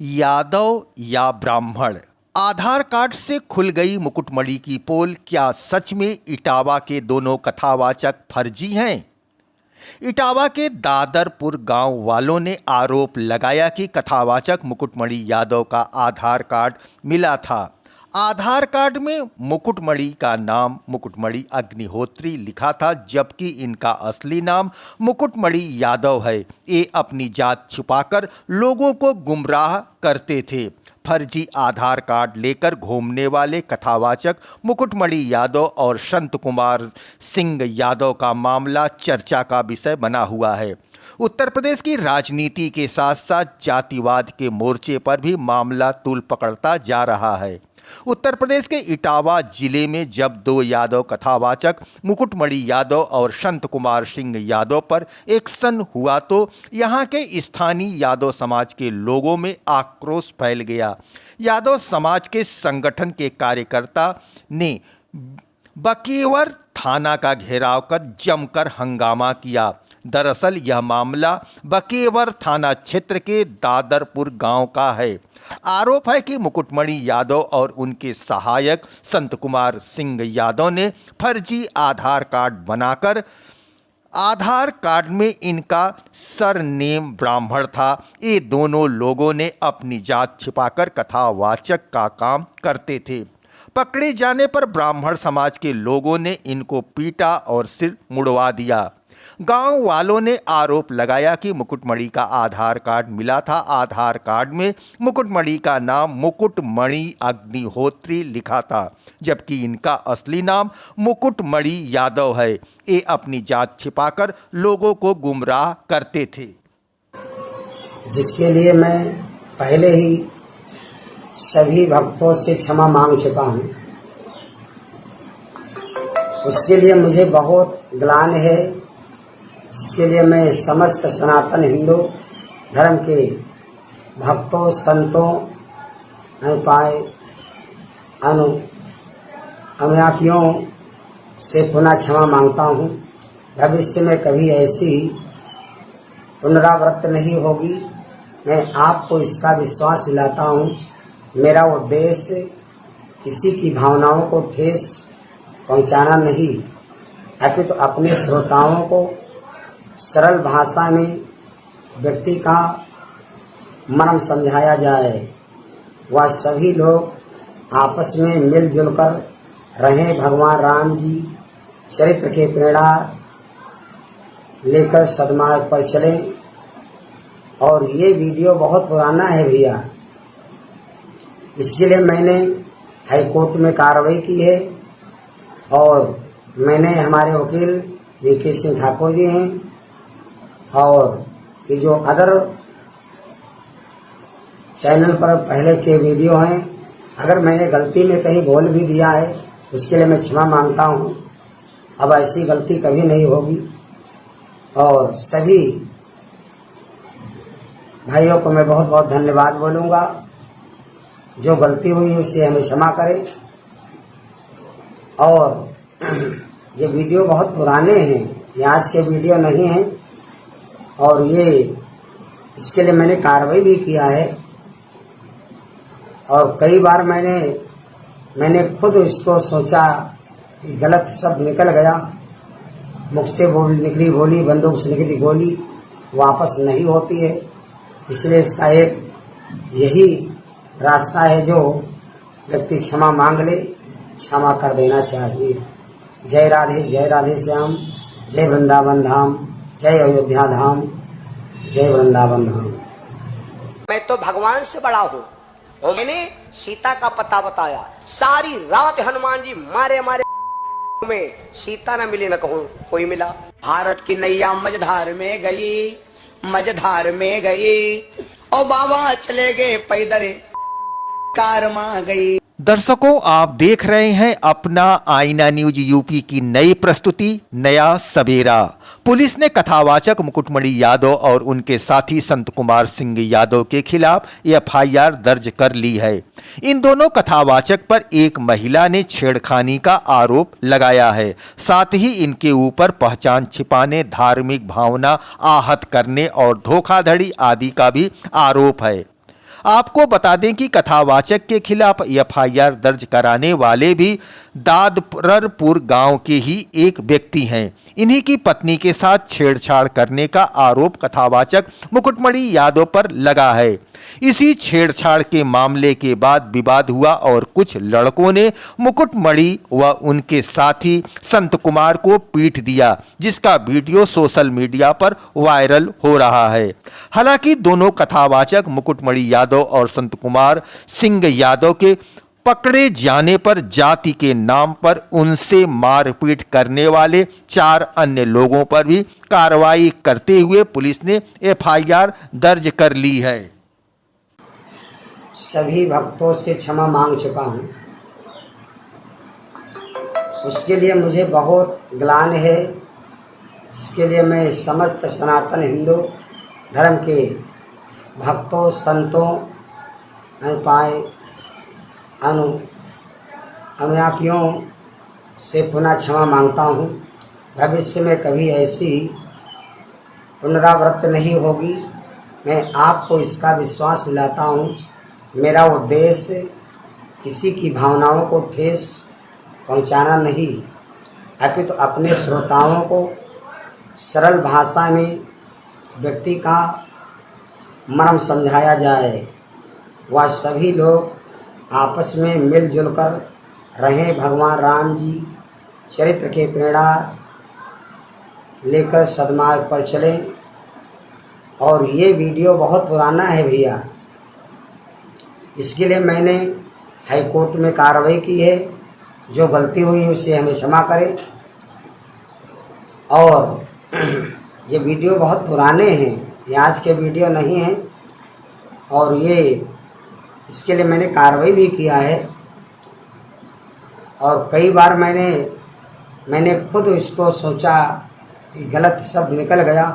यादव या ब्राह्मण, आधार कार्ड से खुल गई मुकुटमणि की पोल। क्या सच में इटावा के दोनों कथावाचक फर्जी हैं? इटावा के दादरपुर गांव वालों ने आरोप लगाया कि कथावाचक मुकुटमणि यादव का आधार कार्ड मिला था। आधार कार्ड में मुकुटमणि का नाम मुकुटमणि अग्निहोत्री लिखा था, जबकि इनका असली नाम मुकुटमणि यादव है। ये अपनी जात छिपाकर लोगों को गुमराह करते थे। फर्जी आधार कार्ड लेकर घूमने वाले कथावाचक मुकुटमणि यादव और संत कुमार सिंह यादव का मामला चर्चा का विषय बना हुआ है। उत्तर प्रदेश की राजनीति के साथ साथ जातिवाद के मोर्चे पर भी मामला तूल पकड़ता जा रहा है। उत्तर प्रदेश के इटावा जिले में जब दो यादव कथावाचक मुकुटमणि यादव और संत कुमार सिंह यादव पर एक्शन हुआ तो यहां के स्थानीय यादव समाज के लोगों में आक्रोश फैल गया। यादव समाज के संगठन के कार्यकर्ता ने बकेवर थाना का घेराव कर जमकर हंगामा किया। दरअसल यह मामला बकेवर थाना क्षेत्र के दादरपुर गांव का है। आरोप है कि मुकुटमणि यादव और उनके सहायक संत कुमार सिंह यादव ने फर्जी आधार कार्ड बनाकर आधार कार्ड में इनका सरनेम ब्राह्मण था। ये दोनों लोगों ने अपनी जात छिपाकर कथावाचक का काम करते थे। पकड़े जाने पर ब्राह्मण समाज के लोगों ने इनको पीटा और सिर मुड़वा दिया। गांव वालों ने आरोप लगाया कि मुकुटमणि का आधार कार्ड मिला था। आधार कार्ड में मुकुटमणि का नाम मुकुटमणि अग्निहोत्री लिखा था, जबकि इनका असली नाम मुकुटमणि यादव है। ये अपनी जात छिपाकर लोगों को गुमराह करते थे, जिसके लिए मैं पहले ही सभी भक्तों से क्षमा मांग चुका हूं। उसके लिए मुझे बहुत ग्लानि है, जिसके लिए मैं समस्त सनातन हिंदू धर्म के भक्तों, संतों, अनुयायियों से पुनः क्षमा मांगता हूं। भविष्य में कभी ऐसी पुनरावृत्ति नहीं होगी। मैं आपको इसका विश्वास दिलाता हूं। मेरा उद्देश्य किसी की भावनाओं को ठेस पहुंचाना नहीं, अपितु तो अपने श्रोताओं को सरल भाषा में व्यक्ति का मर्म समझाया जाए। वह सभी लोग आपस में मिलजुल कर रहें। भगवान राम जी चरित्र के प्रेरणा लेकर सद्मार्ग पर चलें। और ये वीडियो बहुत पुराना है भैया, इसके लिए मैंने हाईकोर्ट में कार्रवाई की है और मैंने हमारे वकील वीके सिंह ठाकुर जी हैं और ये जो अदर चैनल पर पहले के वीडियो हैं, अगर मैंने गलती में कहीं बोल भी दिया है उसके लिए मैं क्षमा मांगता हूं। अब ऐसी गलती कभी नहीं होगी और सभी भाइयों को मैं बहुत बहुत धन्यवाद बोलूंगा। जो गलती हुई उससे हमें क्षमा करें। और ये वीडियो बहुत पुराने हैं, ये आज के वीडियो नहीं हैं और ये इसके लिए मैंने कार्रवाई भी किया है और कई बार मैंने खुद इसको सोचा कि गलत शब्द निकल गया, मुख से निकली बोली, बंदूक से निकली गोली वापस नहीं होती है। इसलिए इसका एक यही रास्ता है, जो व्यक्ति क्षमा मांग ले, क्षमा कर देना चाहिए। जय राधे श्याम, जय वृंदावन धाम, जय अयोध्या धाम, जय वृंदावन धाम। मैं तो भगवान से बड़ा हूँ और मैंने सीता का पता बताया। सारी रात हनुमान जी मारे में सीता न मिली, न कहूँ कोई मिला। भारत की नैया मझधार में गई और बाबा चले गए पैदल कार मां गई। दर्शकों, आप देख रहे हैं अपना आईना न्यूज यूपी की नई प्रस्तुति नया सवेरा। पुलिस ने कथावाचक मुकुटमणि यादव और उनके साथी संत कुमार सिंह यादव के खिलाफ एफआईआर दर्ज कर ली है। इन दोनों कथावाचक पर एक महिला ने छेड़खानी का आरोप लगाया है। साथ ही इनके ऊपर पहचान छिपाने, धार्मिक भावना आहत करने और धोखाधड़ी आदि का भी आरोप है। आपको बता दें कि कथावाचक के खिलाफ एफआईआर दर्ज कराने वाले भी दादरपुर गांव के ही एक व्यक्ति हैं। इन्हीं की पत्नी के साथ छेड़छाड़ करने का आरोप कथावाचक मुकुटमणि यादव पर लगा है। इसी छेड़छाड़ के मामले के बाद विवाद हुआ और कुछ लड़कों ने मुकुटमणि व उनके साथी संत कुमार को पीट दिया, जिसका वीडियो सोशल मीडिया पर वायरल हो रहा है। हालांकि दोनों कथावाचक मुकुटमणि यादव और संत कुमार सिंह यादव के पकड़े जाने पर जाति के नाम पर उनसे मारपीट करने वाले 4 अन्य लोगों पर भी कार्रवाई करते हुए पुलिस ने एफआईआर दर्ज कर ली है। सभी भक्तों से क्षमा मांग चुका हूँ। उसके लिए मुझे बहुत ग्लानि है, जिसके लिए मैं समस्त सनातन हिंदू धर्म के भक्तों, संतों, अनुयायियों से पुनः क्षमा मांगता हूँ। भविष्य में कभी ऐसी पुनरावृत्ति नहीं होगी। मैं आपको इसका विश्वास दिलाता हूँ। मेरा उद्देश्य किसी की भावनाओं को ठेस पहुँचाना नहीं, अपितु तो अपने श्रोताओं को सरल भाषा में व्यक्ति का मर्म समझाया जाए, वह सभी लोग आपस में मिलजुल कर रहें। भगवान राम जी चरित्र के प्रेरणा लेकर सद्मार्ग पर चलें। और ये वीडियो बहुत पुराना है भैया, इसके लिए मैंने हाई कोर्ट में कार्रवाई की है। जो गलती हुई उसे हमें क्षमा करें। और ये वीडियो बहुत पुराने हैं, ये आज के वीडियो नहीं हैं। और ये इसके लिए मैंने कार्रवाई भी किया है। और कई बार मैंने खुद इसको सोचा कि गलत शब्द निकल गया,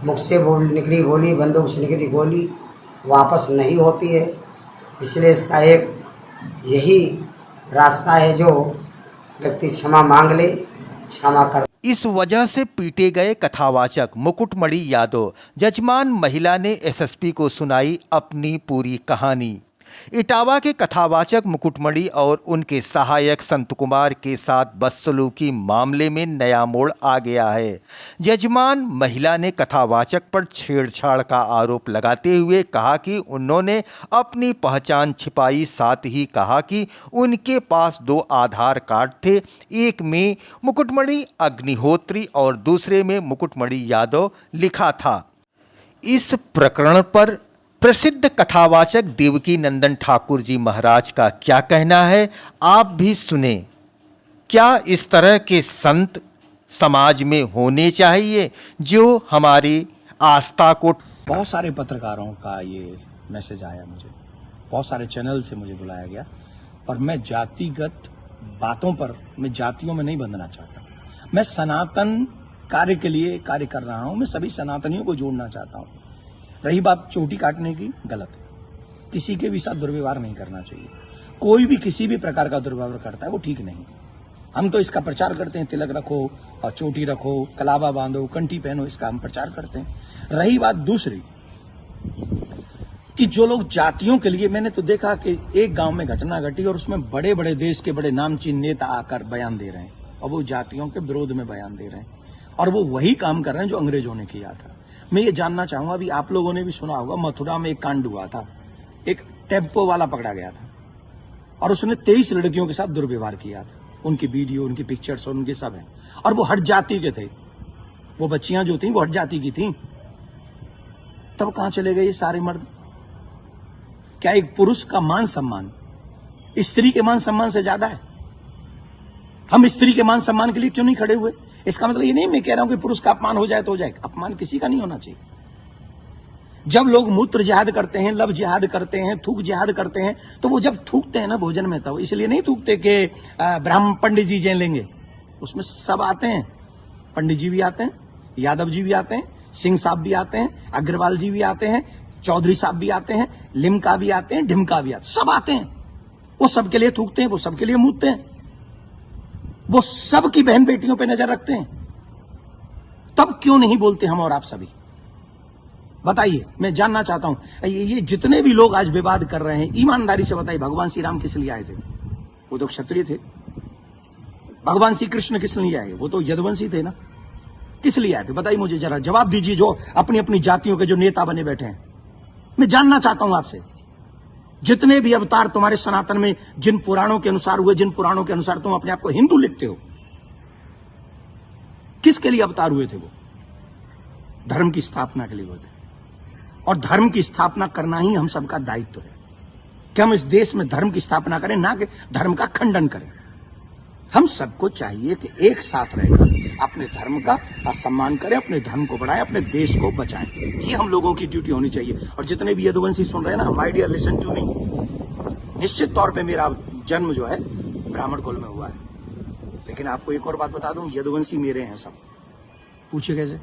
मुख से निकली बोली, बंदूक से निकली गोली वापस नहीं होती है। इसलिए इसका एक यही रास्ता है, जो व्यक्ति क्षमा मांग ले, क्षमा कर। इस वजह से पीटे गए कथावाचक मुकुटमणि यादव जजमान महिला ने एसएसपी को सुनाई अपनी पूरी कहानी। इटावा के कथावाचक मुकुटमणि और उनके सहायक संत कुमार के साथ बदसलूकी मामले में नया मोड़ आ गया है। जजमान महिला ने कथावाचक पर छेड़छाड़ का आरोप लगाते हुए कहा कि उन्होंने अपनी पहचान छिपाई। साथ ही कहा कि उनके पास 2 आधार कार्ड थे, एक में मुकुटमणि अग्निहोत्री और दूसरे में मुकुटमणि यादव लिखा था। इस प्रकरण पर प्रसिद्ध कथावाचक देवकी नंदन ठाकुर जी महाराज का क्या कहना है, आप भी सुने। क्या इस तरह के संत समाज में होने चाहिए जो हमारी आस्था को। बहुत सारे पत्रकारों का ये मैसेज आया मुझे, बहुत सारे चैनल से मुझे बुलाया गया, और मैं जातिगत बातों पर, मैं जातियों में नहीं बंधना चाहता। मैं सनातन कार्य के लिए कार्य कर रहा हूं। मैं सभी सनातनियों को जोड़ना चाहता हूं। रही बात चोटी काटने की, गलत है। किसी के भी साथ दुर्व्यवहार नहीं करना चाहिए। कोई भी किसी भी प्रकार का दुर्व्यवहार करता है वो ठीक नहीं। हम तो इसका प्रचार करते हैं, तिलक रखो और चोटी रखो, कलावा बांधो, कंठी पहनो, इसका हम प्रचार करते हैं। रही बात दूसरी कि जो लोग जातियों के लिए, मैंने तो देखा कि एक गांव में घटना घटी और उसमें बड़े बड़े देश के बड़े नामचीन नेता आकर बयान दे रहे हैं, और वो जातियों के विरोध में बयान दे रहे हैं, और वो वही काम कर रहे हैं जो अंग्रेजों ने किया था। मैं ये जानना चाहूंगा, अभी आप लोगों ने भी सुना होगा, मथुरा में एक कांड हुआ था। एक टेम्पो वाला पकड़ा गया था और उसने 23 लड़कियों के साथ दुर्व्यवहार किया था। उनकी वीडियो, उनकी पिक्चर्स और उनके सब हैं, और वो हट जाति के थे। वो बच्चियां जो थी वो हट जाति की थी। तब कहां चले गए ये सारे मर्द? क्या एक पुरुष का मान सम्मान स्त्री के मान सम्मान से ज्यादा है? हम स्त्री के मान सम्मान के लिए क्यों नहीं खड़े हुए? इसका मतलब ये नहीं मैं कह रहा हूं कि पुरुष का अपमान हो जाए तो हो जाए। अपमान किसी का नहीं होना चाहिए। जब लोग मूत्र जिहाद करते हैं, लब जिहाद करते हैं, थूक जिहाद करते हैं, तो वो जब थूकते हैं ना भोजन में, तब इसलिए नहीं थूकते कि ब्राह्मण पंडित जी जैन लेंगे। उसमें सब आते हैं, पंडित जी भी आते हैं, यादव जी भी आते हैं, सिंह साहब भी आते हैं, अग्रवाल जी भी आते हैं, चौधरी साहब भी आते हैं, लिमका भी आते हैं, ढिमका भी आते हैं, सब आते हैं। वो सबके लिए थूकते हैं, वो सबके लिए मूतते हैं, वो सबकी बहन बेटियों पे नजर रखते हैं। तब क्यों नहीं बोलते हम और आप सभी? बताइए, मैं जानना चाहता हूं। ये जितने भी लोग आज विवाद कर रहे हैं, ईमानदारी से बताइए, भगवान श्री राम किस लिए आए थे? वो तो क्षत्रिय थे। भगवान श्री कृष्ण किस लिए आए? वो तो यदुवंशी थे ना। किस लिए आए थे बताइए मुझे, जरा जवाब दीजिए। जो अपनी अपनी जातियों के जो नेता बने बैठे हैं, मैं जानना चाहता हूं आपसे, जितने भी अवतार तुम्हारे सनातन में जिन पुराणों के अनुसार हुए, जिन पुराणों के अनुसार तुम अपने आप को हिंदू लिखते हो, किसके लिए अवतार हुए थे? वो धर्म की स्थापना के लिए हुए थे। और धर्म की स्थापना करना ही हम सबका दायित्व है कि हम इस देश में धर्म की स्थापना करें, ना कि धर्म का खंडन करें। हम सबको चाहिए कि एक साथ रहकर अपने धर्म का सम्मान करें, अपने धर्म को बढ़ाएं, अपने देश को बचाएं। ये हम लोगों की ड्यूटी होनी चाहिए। और जितने भी यदुवंशी सुन रहे हैं ना, my dear listen to me, निश्चित तौर पे मेरा जन्म जो है ब्राह्मण कुल में हुआ है, लेकिन आपको एक और बात बता दूं, यदुवंशी मेरे हैं सब। पूछिए कैसे?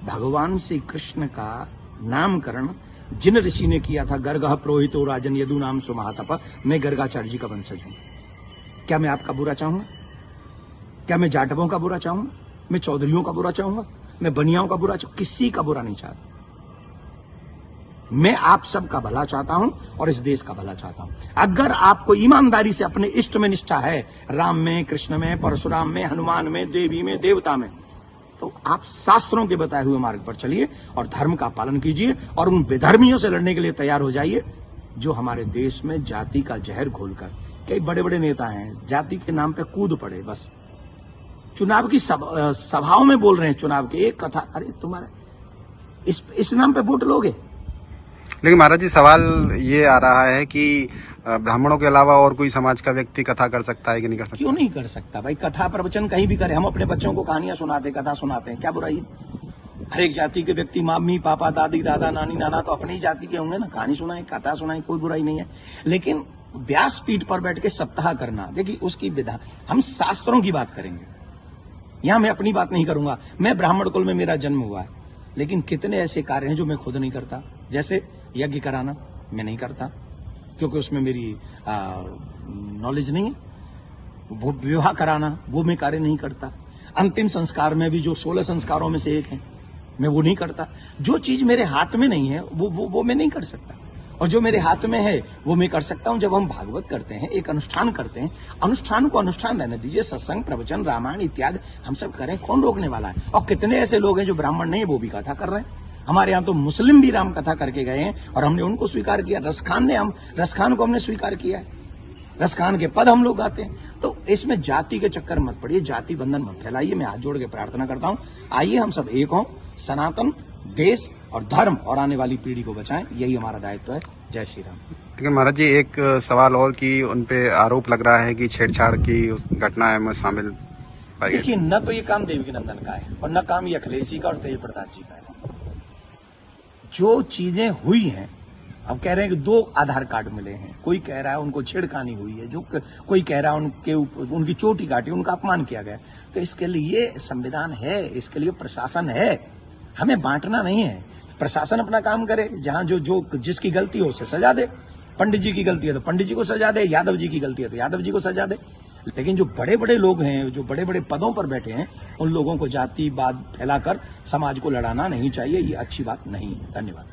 भगवान श्री कृष्ण का नामकरण जिन ऋषि ने किया था, गर्गः पुरोहितो राजन यदु नाम सुमहातप, मैं गर्गाचार्य जी का वंशज हूं। क्या मैं आपका बुरा चाहूंगा? क्या मैं जाटवों का बुरा चाहूंगा? मैं चौधरियों का बुरा चाहूंगा? मैं बनियाओं का बुरा चाहूंगा? किसी का बुरा नहीं चाहता। मैं आप सबका भला चाहता हूं और इस देश का भला चाहता हूं। अगर आपको ईमानदारी से अपने इष्ट में निष्ठा है, राम में, कृष्ण में, परशुराम में, हनुमान में, देवी में, देवता में, तो आप शास्त्रों के बताए हुए मार्ग पर चलिए और धर्म का पालन कीजिए और उन विधर्मियों से लड़ने के लिए तैयार हो जाइए जो हमारे देश में जाति का जहर घोलकर, कई बड़े बड़े नेता हैं, जाति के नाम पे कूद पड़े। बस चुनाव की सभाओं में बोल रहे हैं, चुनाव के एक कथा, अरे तुम्हारे इस नाम पे वोट लोगे? लेकिन महाराज जी, सवाल ये आ रहा है कि ब्राह्मणों के अलावा और कोई समाज का व्यक्ति कथा कर सकता है कि नहीं कर सकता? क्यों नहीं कर सकता भाई? कथा प्रवचन कहीं भी करे। हम अपने बच्चों को कहानियां सुनाते, कथा सुनाते हैं, क्या बुराई है? हर एक जाति के व्यक्ति, मम्मी पापा, दादी दादा, नानी नाना तो अपनी ही जाति के होंगे ना। कहानी सुनाए, कथा सुनाए, कोई बुराई नहीं है। लेकिन व्यासपीठ पर बैठ के सप्ताह करना, देखिए उसकी विधा, हम शास्त्रों की बात करेंगे। यहां मैं अपनी बात नहीं करूंगा। मैं ब्राह्मण कुल में मेरा जन्म हुआ है, लेकिन कितने ऐसे कार्य हैं जो मैं खुद नहीं करता। जैसे यज्ञ कराना मैं नहीं करता, क्योंकि उसमें मेरी नॉलेज नहीं है। वो विवाह कराना वो मैं कार्य नहीं करता। अंतिम संस्कार में भी जो 16 संस्कारों में से एक है, मैं वो नहीं करता। जो चीज मेरे हाथ में नहीं है वो मैं नहीं कर सकता, और जो मेरे हाथ में है वो मैं कर सकता हूं। जब हम भागवत करते हैं, एक अनुष्ठान करते हैं, अनुष्ठान को अनुष्ठान रहने दीजिए। सत्संग, प्रवचन, रामायण इत्यादि हम सब करें, कौन रोकने वाला है? और कितने ऐसे लोग हैं जो ब्राह्मण नहीं, वो भी कथा कर रहे हैं। हमारे यहाँ तो मुस्लिम भी राम कथा करके गए हैं और हमने उनको स्वीकार किया। रसखान को हमने स्वीकार किया है। रसखान के पद हम लोग गाते हैं। तो इसमें जाति के चक्कर मत पड़िए, जाति बंधन मत फैलाइए। मैं हाथ जोड़ के प्रार्थना करता हूं, आइए हम सब एक हों, सनातन देश और धर्म और आने वाली पीढ़ी को बचाएं, यही हमारा दायित्व है। जय श्री राम। लेकिन महाराज जी, एक सवाल और कि उनपे आरोप लग रहा है कि छेड़छाड़ की घटना में शामिल पाई गई। देखिए, न तो ये काम देवकी नंदन का है और न काम ये अखिलेश जी का और तेज प्रताप जी का है। जो चीजें हुई हैं, अब कह रहे हैं कि 2 आधार कार्ड मिले हैं। कोई कह रहा है उनको छेड़खानी हुई है, जो कोई कह रहा है उनकी चोटी काटी, उनका अपमान किया गया। तो इसके लिए संविधान है, इसके लिए प्रशासन है। हमें बांटना नहीं है। प्रशासन अपना काम करे, जहां जो जिसकी गलती हो उसे सजा दे। पंडित जी की गलती है तो पंडित जी को सजा दे, यादव जी की गलती है तो यादव जी को सजा दे। लेकिन जो बड़े बड़े लोग हैं, जो बड़े बड़े पदों पर बैठे हैं, उन लोगों को जातिवाद फैलाकर समाज को लड़ाना नहीं चाहिए। ये अच्छी बात नहीं है। धन्यवाद।